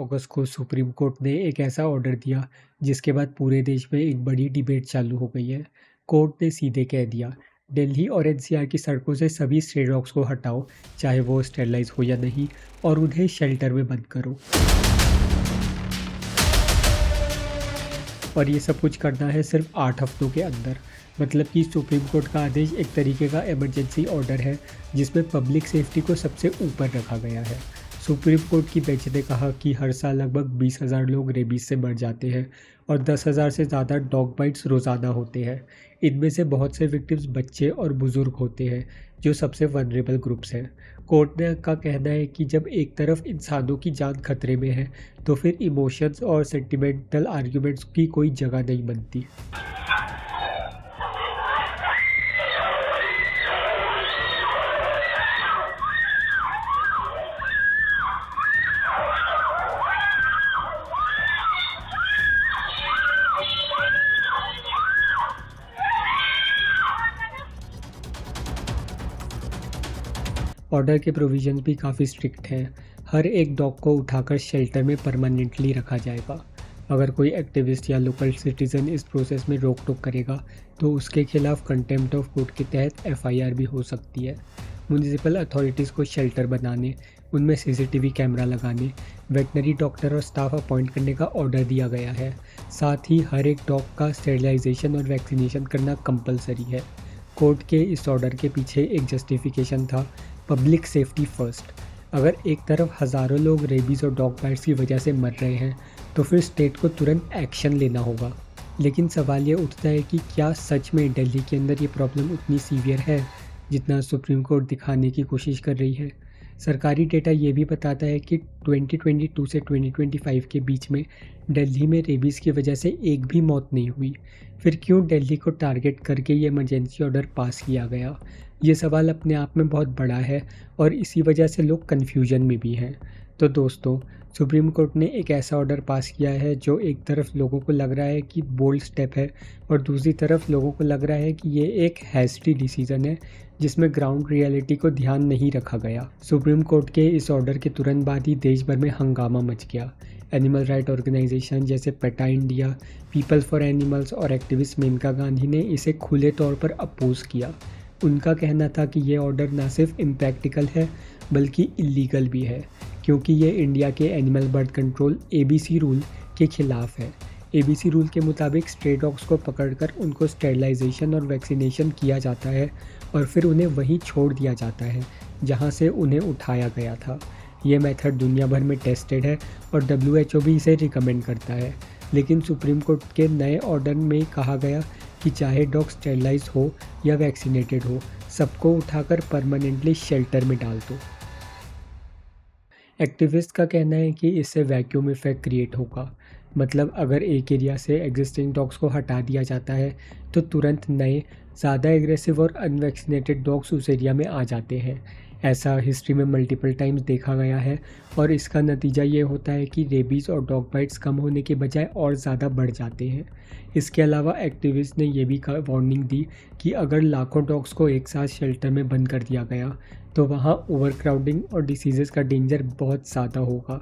अगस्त को supreme court ने एक ऐसा ऑर्डर दिया जिसके बाद पूरे देश में एक बड़ी डिबेट चालू हो गई है। कोर्ट ने सीधे कह दिया, दिल्ली और एनसीआर की सड़कों से सभी स्ट्रे डॉग्स को हटाओ, चाहे वो स्टेरलाइज हो या नहीं, और उन्हें शेल्टर में बंद करो। और ये सब कुछ करना है सिर्फ 8 हफ्तों के अंदर। मतलब कि सुप्रीम कोर्ट का आदेश एक तरीके का इमरजेंसी ऑर्डर है जिसमें पब्लिक सेफ्टी को सबसे ऊपर रखा गया है। सुप्रीम कोर्ट की बेंच ने कहा कि हर साल लगभग 20,000 लोग रेबीज से मर जाते हैं और 10,000 से ज़्यादा डॉग बाइट्स रोज़ाना होते हैं। इनमें से बहुत से विक्टिम्स बच्चे और बुज़ुर्ग होते हैं, जो सबसे वनरेबल ग्रुप्स हैं। कोर्ट ने का कहना है कि जब एक तरफ इंसानों की जान खतरे में है तो फिर इमोशंस और सेंटिमेंटल आर्ग्यूमेंट्स की कोई जगह नहीं बनती। ऑर्डर के प्रोविज़न भी काफ़ी स्ट्रिक्ट हैं। हर एक डॉग को उठाकर शेल्टर में परमानेंटली रखा जाएगा। अगर कोई एक्टिविस्ट या लोकल सिटीज़न इस प्रोसेस में रोक टोक करेगा तो उसके खिलाफ कंटेम्प्ट ऑफ कोर्ट के तहत एफआईआर भी हो सकती है। म्युनिसिपल अथॉरिटीज़ को शेल्टर बनाने, उनमें सीसीटीवी कैमरा लगाने, वेटनरी डॉक्टर और स्टाफ अपॉइंट करने का ऑर्डर दिया गया है। साथ ही हर एक डॉग का स्टेरिलाइजेशन और वैक्सीनेशन करना कंपलसरी है। कोर्ट के इस ऑर्डर के पीछे एक जस्टिफिकेशन था, पब्लिक सेफ्टी फर्स्ट। अगर एक तरफ हज़ारों लोग रेबीज़ और डॉग बाइट्स की वजह से मर रहे हैं तो फिर स्टेट को तुरंत एक्शन लेना होगा। लेकिन सवाल ये उठता है कि क्या सच में दिल्ली के अंदर ये प्रॉब्लम उतनी सीवियर है जितना सुप्रीम कोर्ट दिखाने की कोशिश कर रही है। सरकारी डेटा ये भी बताता है कि 2022 से 2025 के बीच में दिल्ली में रेबीज़ की वजह से एक भी मौत नहीं हुई। फिर क्यों दिल्ली को टारगेट करके ये इमरजेंसी ऑर्डर पास किया गया? ये सवाल अपने आप में बहुत बड़ा है और इसी वजह से लोग कन्फ्यूजन में भी हैं। तो दोस्तों, सुप्रीम कोर्ट ने एक ऐसा ऑर्डर पास किया है जो एक तरफ लोगों को लग रहा है कि बोल्ड स्टेप है और दूसरी तरफ लोगों को लग रहा है कि ये एक हैस्टी डिसीजन है जिसमें ग्राउंड रियलिटी को ध्यान नहीं रखा गया। सुप्रीम कोर्ट के इस ऑर्डर के तुरंत बाद ही देश भर में हंगामा मच गया। एनिमल राइट ऑर्गेनाइजेशन जैसे PETA India, people for animals और एक्टिविस्ट मेनका गांधी ने इसे खुले तौर पर अपोज किया। उनका कहना था कि ये ऑर्डर न सिर्फ इम्प्रैक्टिकल है बल्कि इलीगल भी है, क्योंकि ये इंडिया के animal birth control ABC rule के खिलाफ है। एबीसी रूल के मुताबिक स्ट्रे डॉग्स को पकड़कर उनको स्टेरिलाइजेशन और वैक्सीनेशन किया जाता है और फिर उन्हें वहीं छोड़ दिया जाता है जहां से उन्हें उठाया गया था। ये मेथड दुनिया भर में टेस्टेड है और WHO भी इसे रिकमेंड करता है। लेकिन सुप्रीम कोर्ट के नए ऑर्डर में कहा गया कि चाहे डॉग स्टेरिलाइज हो या वैक्सीनेटेड हो, सबको उठाकर परमानेंटली शेल्टर में डाल दो। एक्टिविस्ट का कहना है कि इससे वैक्यूम इफेक्ट क्रिएट होगा। मतलब अगर एक एरिया से एग्जिस्टिंग डॉग्स को हटा दिया जाता है तो तुरंत नए, ज़्यादा एग्रेसिव और अनवैक्सीनेटेड डॉग्स उस एरिया में आ जाते हैं। ऐसा हिस्ट्री में मल्टीपल टाइम्स देखा गया है और इसका नतीजा ये होता है कि रेबीज़ और डॉग बाइट्स कम होने के बजाय और ज़्यादा बढ़ जाते हैं। इसके अलावा एक्टिविस्ट ने यह भी वार्निंग दी कि अगर लाखों डॉग्स को एक साथ शेल्टर में बंद कर दिया गया तो वहाँ ओवरक्राउडिंग और डिसीज़ेज़ का डेंजर बहुत ज़्यादा होगा।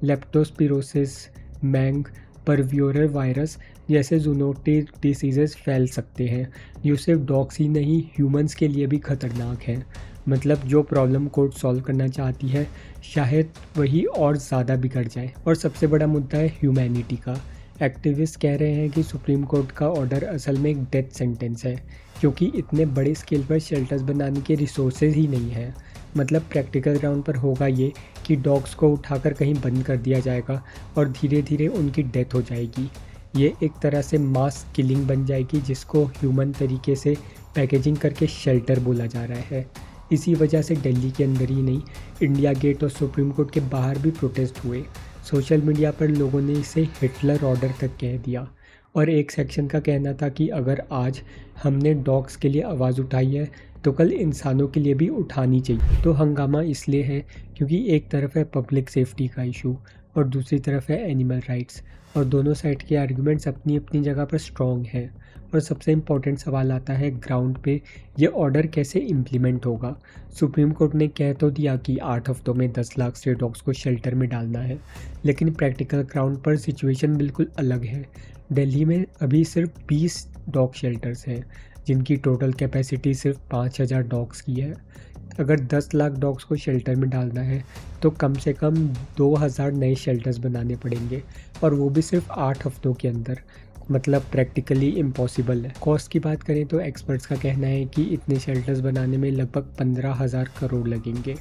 लेप्टोस्पिरोसिस, मैंग, परव्योरल वायरस जैसे जूनोटिक डिसीज़ेज़ फैल सकते हैं जो सिर्फ डॉग्स ही नहीं, ह्यूमंस के लिए भी खतरनाक हैं। मतलब जो प्रॉब्लम कोर्ट सॉल्व करना चाहती है शायद वही और ज़्यादा बिगड़ जाए। और सबसे बड़ा मुद्दा है ह्यूमैनिटी का। एक्टिविस्ट कह रहे हैं कि सुप्रीम कोर्ट का ऑर्डर असल में एक डेथ सेंटेंस है, क्योंकि इतने बड़े स्केल पर शेल्टर्स बनाने के रिसोर्सेज ही नहीं हैं। मतलब प्रैक्टिकल ग्राउंड पर होगा ये कि डॉग्स को उठाकर कहीं बंद कर दिया जाएगा और धीरे धीरे उनकी डेथ हो जाएगी। ये एक तरह से मास किलिंग बन जाएगी जिसको ह्यूमन तरीके से पैकेजिंग करके शेल्टर बोला जा रहा है। इसी वजह से दिल्ली के अंदर ही नहीं, इंडिया गेट और सुप्रीम कोर्ट के बाहर भी प्रोटेस्ट हुए। सोशल मीडिया पर लोगों ने इसे हिटलर ऑर्डर तक कह दिया और एक सेक्शन का कहना था कि अगर आज हमने डॉग्स के लिए आवाज़ उठाई है तो कल इंसानों के लिए भी उठानी चाहिए। तो हंगामा इसलिए है क्योंकि एक तरफ है पब्लिक सेफ्टी का इशू, और दूसरी तरफ है एनिमल राइट्स, और दोनों साइड के आर्गुमेंट्स अपनी अपनी जगह पर स्ट्रॉन्ग हैं। और सबसे इम्पोर्टेंट सवाल आता है ग्राउंड पे ये ऑर्डर कैसे इम्प्लीमेंट होगा। सुप्रीम कोर्ट ने कह तो दिया कि 8 हफ्तों में 10 लाख स्ट्रे डॉग्स को शेल्टर में डालना है, लेकिन प्रैक्टिकल ग्राउंड पर सिचुएशन बिल्कुल अलग है। दिल्ली में अभी सिर्फ 20 डॉग शेल्टर्स हैं, जिनकी टोटल कैपेसिटी सिर्फ 5,000 डॉग्स की है। अगर 10 लाख डॉग्स को शेल्टर में डालना है तो कम से कम 2,000 नए शेल्टर्स बनाने पड़ेंगे, और वो भी सिर्फ 8 हफ्तों के अंदर। मतलब प्रैक्टिकली इम्पॉसिबल है। कॉस्ट की बात करें तो एक्सपर्ट्स का कहना है कि इतने शेल्टर्स बनाने में लगभग 15,000 करोड़ लगेंगे,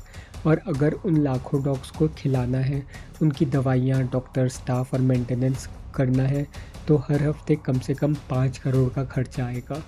और अगर उन लाखों डॉग्स को खिलाना है, उनकी दवाइयाँ, डॉक्टर, स्टाफ और मेंटेनेंस करना है, तो हर हफ्ते कम से कम 5 करोड़ का खर्चा आएगा।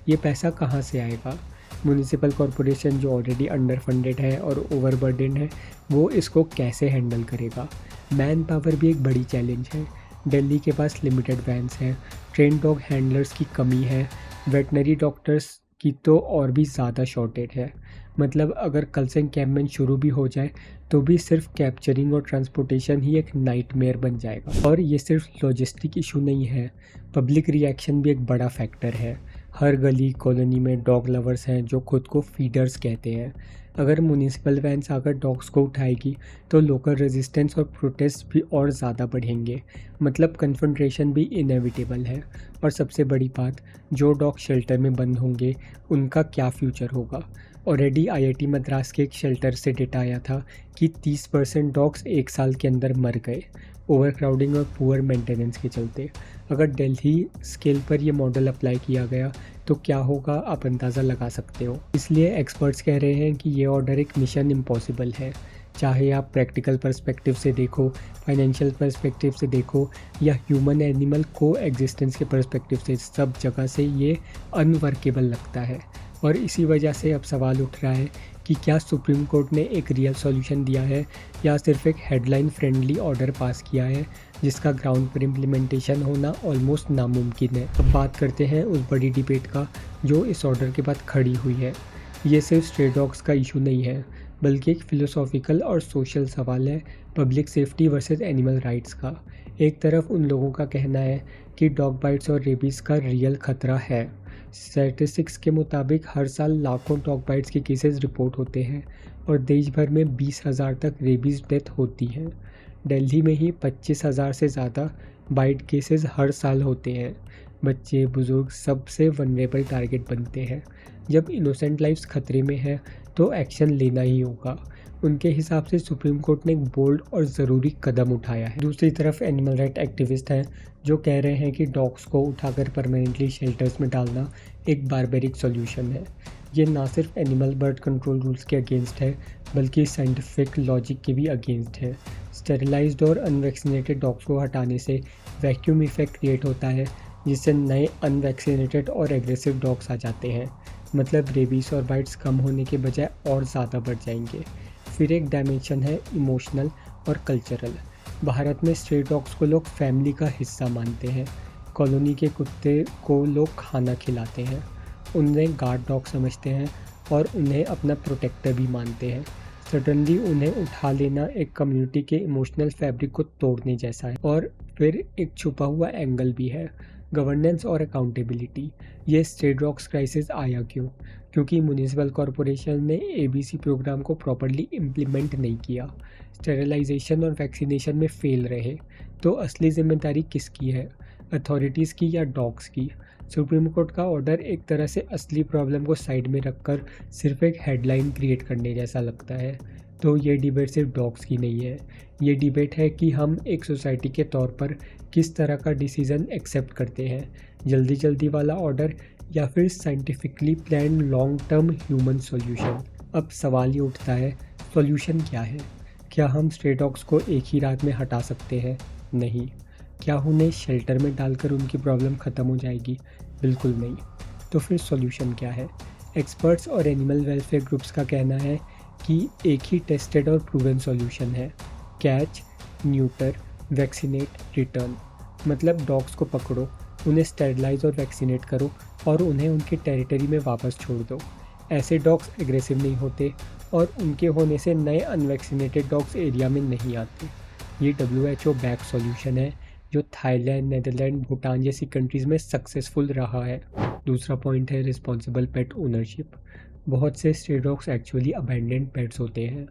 ये पैसा कहाँ से आएगा? म्युनिसिपल कॉरपोरेशन जो ऑलरेडी अंडर फंडेड है और ओवरबर्डन है, वो इसको कैसे हैंडल करेगा? मैन पावर भी एक बड़ी चैलेंज है। दिल्ली के पास लिमिटेड वैन्स हैं, ट्रेन डॉग हैंडलर्स की कमी है, वेटनरी डॉक्टर्स की तो और भी ज़्यादा शॉर्टेज है। मतलब अगर कल से कैंपेन शुरू भी हो जाए तो भी सिर्फ कैप्चरिंग और ट्रांसपोर्टेशन ही एक नाइटमेयर बन जाएगा। और ये सिर्फ लॉजिस्टिक इशू नहीं है, पब्लिक रिएक्शन भी एक बड़ा फैक्टर है। हर गली कॉलोनी में डॉग लवर्स हैं जो खुद को फीडर्स कहते हैं। अगर म्युनिसिपल वैन्स आकर डॉग्स को उठाएगी तो लोकल रेजिस्टेंस और प्रोटेस्ट भी और ज़्यादा बढ़ेंगे। मतलब कन्फ्रंटेशन भी इनएविटेबल है। और सबसे बड़ी बात, जो डॉग शेल्टर में बंद होंगे उनका क्या फ्यूचर होगा। ऑलरेडी आईआईटी मद्रास के एक शेल्टर से डेटा आया था कि 30% डॉग्स 1 साल के अंदर मर गए, ओवर क्राउडिंग और पुअर मेंटेनेंस के चलते। अगर दिल्ली स्केल पर ये मॉडल अप्लाई किया गया तो क्या होगा, आप अंदाज़ा लगा सकते हो। इसलिए एक्सपर्ट्स कह रहे हैं कि ये ऑर्डर एक मिशन इम्पॉसिबल है। चाहे आप प्रैक्टिकल पर्सपेक्टिव से देखो, फाइनेंशियल पर्सपेक्टिव से देखो, या ह्यूमन एनिमल को एग्जिस्टेंस के पर्सपेक्टिव से, सब जगह से ये अनवर्केबल लगता है। और इसी वजह से अब सवाल उठ रहा है कि क्या सुप्रीम कोर्ट ने एक रियल सॉल्यूशन दिया है या सिर्फ एक हेडलाइन फ्रेंडली ऑर्डर पास किया है जिसका ग्राउंड पर इम्प्लीमेंटेशन होना ऑलमोस्ट नामुमकिन है। अब बात करते हैं उस बड़ी डिबेट का जो इस ऑर्डर के बाद खड़ी हुई है। ये सिर्फ स्ट्रे डॉग्स का इशू नहीं है, बल्कि एक फ़िलोसॉफिकल और सोशल सवाल है, public safety versus animal rights का। एक तरफ उन लोगों का कहना है कि डॉग बाइट्स और रेबीज़ का रियल खतरा है। स्टैटिस्टिक्स के मुताबिक हर साल लाखों डॉग बाइट्स के केसेस रिपोर्ट होते हैं और देश भर में 20,000 तक रेबीज़ डेथ होती हैं। दिल्ली में ही 25,000 से ज़्यादा बाइट केसेस हर साल होते हैं। बच्चे, बुजुर्ग सबसे वनरेबल टारगेट बनते हैं। जब इनोसेंट लाइफ्स खतरे में है तो एक्शन लेना ही होगा। उनके हिसाब से सुप्रीम कोर्ट ने एक बोल्ड और ज़रूरी कदम उठाया है। दूसरी तरफ एनिमल राइट एक्टिविस्ट हैं जो कह रहे हैं कि डॉग्स को उठाकर परमानेंटली शेल्टर्स में डालना एक बारबेरिक सॉल्यूशन है। ये ना सिर्फ एनिमल बर्ड कंट्रोल रूल्स के अगेंस्ट है, बल्कि साइंटिफिक लॉजिक के भी अगेंस्ट है। स्टेरिलाइज्ड और अनवैक्सीनेटेड डॉग्स को हटाने से वैक्यूम इफेक्ट क्रिएट होता है, जिससे नए अनवैक्सीनेटेड और एग्रेसिव डॉग्स आ जाते हैं। मतलब रेबीज और बाइट्स कम होने के बजाय और ज़्यादा बढ़ जाएंगे। फिर एक डायमेंशन है इमोशनल और कल्चरल। भारत में स्ट्रे डॉग्स को लोग फैमिली का हिस्सा मानते हैं। कॉलोनी के कुत्ते को लोग खाना खिलाते हैं, उन्हें गार्ड डॉग समझते हैं और उन्हें अपना प्रोटेक्टर भी मानते हैं। सडनली उन्हें उठा लेना एक कम्युनिटी के इमोशनल फैब्रिक को तोड़ने जैसा है। और फिर एक छुपा हुआ एंगल भी है, गवर्नेंस और अकाउंटेबिलिटी। ये स्ट्रे डॉग्स क्राइसिस आया क्यों? क्योंकि म्युनिसिपल कॉरपोरेशन ने एबीसी प्रोग्राम को प्रॉपर्ली इम्प्लीमेंट नहीं किया, स्टेरिलाइजेशन और वैक्सीनेशन में फेल रहे। तो असली जिम्मेदारी किसकी है, अथॉरिटीज़ की या डॉग्स की? सुप्रीम कोर्ट का ऑर्डर एक तरह से असली प्रॉब्लम को साइड में रखकर सिर्फ एक हेडलाइन क्रिएट करने जैसा लगता है। तो ये डिबेट सिर्फ डॉग्स की नहीं है, ये डिबेट है कि हम एक सोसाइटी के तौर पर किस तरह का डिसीज़न एक्सेप्ट करते हैं, जल्दी जल्दी वाला ऑर्डर या फिर scientifically plan long term human solution. अब सवाल ये उठता है, सॉल्यूशन क्या है? क्या हम स्ट्रे डॉग्स को एक ही रात में हटा सकते हैं? नहीं। क्या उन्हें शेल्टर में डालकर उनकी प्रॉब्लम ख़त्म हो जाएगी? बिल्कुल नहीं। तो फिर सॉल्यूशन क्या है? एक्सपर्ट्स और एनिमल वेलफेयर ग्रुप्स का कहना है कि एक ही टेस्टेड और प्रूवन सॉल्यूशन है, कैच, न्यूटर, वैक्सीनेट, रिटर्न। मतलब डॉग्स को पकड़ो, उन्हें स्टेरिलाइज और वैक्सीनेट करो और उन्हें उनकी टेरिटरी में वापस छोड़ दो। ऐसे डॉग्स एग्रेसिव नहीं होते और उनके होने से नए अनवैक्सीनेटेड डॉग्स एरिया में नहीं आते। ये WHO बैक सॉल्यूशन है जो थाईलैंड, नेदरलैंड, भूटान जैसी कंट्रीज़ में सक्सेसफुल रहा है। दूसरा पॉइंट है रिस्पॉन्सिबल पेट ओनरशिप। बहुत से stray dogs actually abandoned pets होते हैं।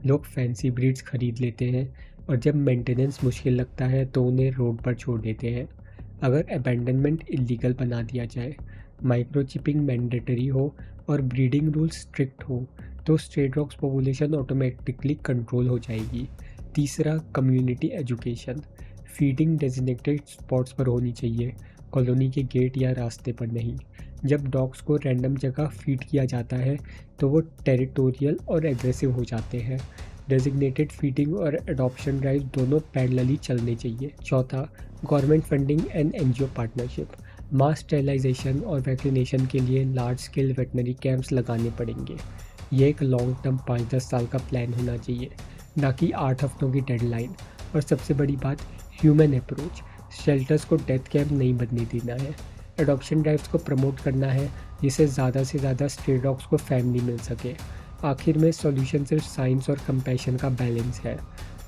लोग फैंसी ब्रीड्स खरीद लेते हैं और जब मेंटेनेंस मुश्किल लगता है तो उन्हें रोड पर छोड़ देते हैं। अगर अबैंडनमेंट इलीगल बना दिया जाए, माइक्रोचिपिंग मैंडेटरी हो और ब्रीडिंग रूल्स स्ट्रिक्ट हो तो stray dogs population automatically control हो जाएगी। तीसरा, community education. Feeding designated spots पर होनी चाहिए, कॉलोनी के गेट या रास्ते पर नहीं। जब डॉग्स को रैंडम जगह फीड किया जाता है तो वो टेरिटोरियल और एग्रेसिव हो जाते हैं। डेजिग्नेटेड फीडिंग और अडॉप्शन ड्राइव दोनों पैरेलली चलने चाहिए। चौथा, government funding and NGO partnership. Mass sterilisation और वैक्सीनेशन के लिए लार्ज स्केल वेटनरी कैंप्स लगाने पड़ेंगे। ये एक लॉन्ग टर्म 5-10 साल का प्लान होना चाहिए, ना कि 8 हफ्तों की डेडलाइन। और सबसे बड़ी बात, ह्यूमन अप्रोच। शेल्टर्स को डेथ कैंप नहीं बनने देना है। एडॉप्शन ड्राइव्स को प्रमोट करना है जिससे ज़्यादा से ज़्यादा स्ट्रे डॉग्स को फैमिली मिल सके। आखिर में सॉल्यूशन सिर्फ साइंस और कंपैशन का बैलेंस है।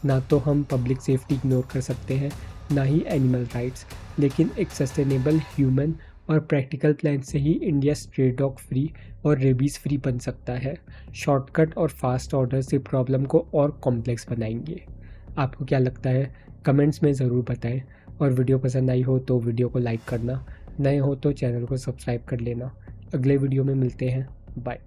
ना तो हम पब्लिक सेफ्टी इग्नोर कर सकते हैं, ना ही एनिमल राइट्स, लेकिन एक सस्टेनेबल, ह्यूमन और प्रैक्टिकल प्लान से ही इंडिया स्ट्रे डॉग फ्री और रेबीज़ फ्री बन सकता है। शॉर्टकट और फास्ट ऑर्डर से प्रॉब्लम को और कॉम्प्लेक्स बनाएंगे। आपको क्या लगता है? कमेंट्स में ज़रूर बताएं। और वीडियो पसंद आई हो तो वीडियो को लाइक करना, नए हो तो चैनल को सब्सक्राइब कर लेना। अगले वीडियो में मिलते हैं। बाय।